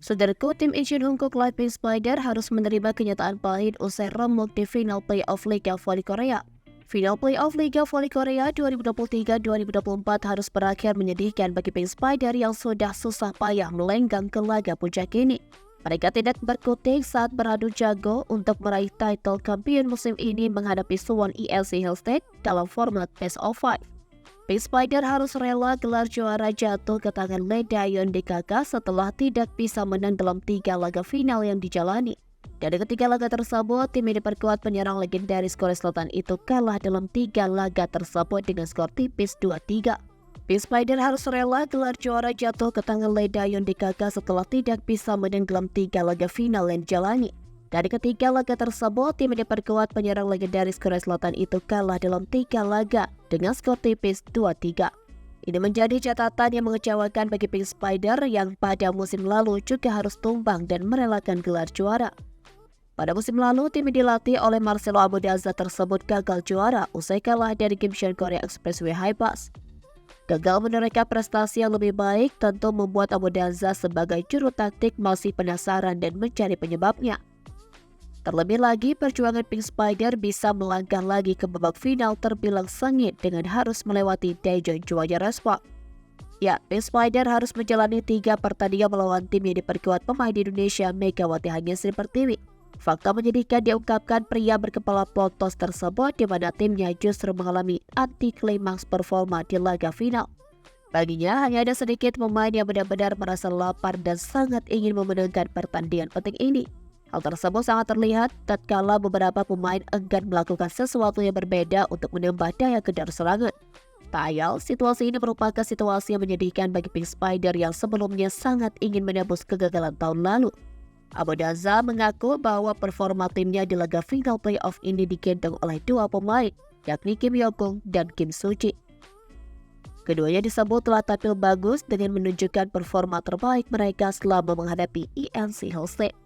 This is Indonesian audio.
Saudaraku, tim Incheon Jungkook Live Pink Spider harus menerima kenyataan pahit usai remuk di final playoff Liga Voli Korea. Final playoff Liga Voli Korea 2023-2024 harus berakhir menyedihkan bagi Pink Spider yang sudah susah payah melenggang ke laga puncak ini. Mereka tidak berkutik saat beradu jago untuk meraih title kampion musim ini menghadapi Suwon ELC Hillstate dalam format Best of 5. Pink Spider harus rela gelar juara jatuh ke tangan Lee Daeyeon DKK setelah tidak bisa menang dalam 3 laga final yang dijalani. Dari ketiga laga tersebut, tim yang diperkuat penyerang legendaris Korea Selatan itu kalah dalam 3 laga tersebut dengan skor tipis 2-3. Pink Spider harus rela gelar juara jatuh ke tangan Lee Daeyeon DKK setelah tidak bisa menang dalam 3 laga final yang dijalani. Dari ketiga laga tersebut, tim yang diperkuat penyerang legendaris Korea Selatan itu kalah dalam 3 laga dengan skor tipis 2-3. Ini menjadi catatan yang mengecewakan bagi Pink Spider yang pada musim lalu juga harus tumbang dan merelakan gelar juara. Pada musim lalu, tim yang dilatih oleh Marcelo Abudaza tersebut gagal juara usai kalah dari Gimcheon Korea Expressway High Pass. Gagal menorehkan prestasi yang lebih baik tentu membuat Abudaza sebagai juru taktik masih penasaran dan mencari penyebabnya. Terlebih lagi, perjuangan Pink Spider bisa melangkah lagi ke babak final terbilang sengit dengan harus melewati Daejeon Juara Respon. Ya, Pink Spider harus menjalani 3 pertandingan melawan tim yang diperkuat pemain di Indonesia Megawati Hanggesri Pertiwi. Fakta menyedihkan diungkapkan pria berkepala potos tersebut di mana timnya justru mengalami anti-klimaks performa di laga final. Baginya, hanya ada sedikit pemain yang benar-benar merasa lapar dan sangat ingin memenangkan pertandingan penting ini. Hal tersebut sangat terlihat tatkala beberapa pemain enggan melakukan sesuatu yang berbeda untuk menambah daya kedar serangan. Tak ayal, situasi ini merupakan situasi yang menyedihkan bagi Pink Spider yang sebelumnya sangat ingin menebus kegagalan tahun lalu. Abudaza mengaku bahwa performa timnya di laga final playoff ini digendong oleh 2 pemain, yakni Kim Yong-gung dan Kim Soo-ji. Keduanya disebut telah tampil bagus dengan menunjukkan performa terbaik mereka selama menghadapi ELC Hillstate.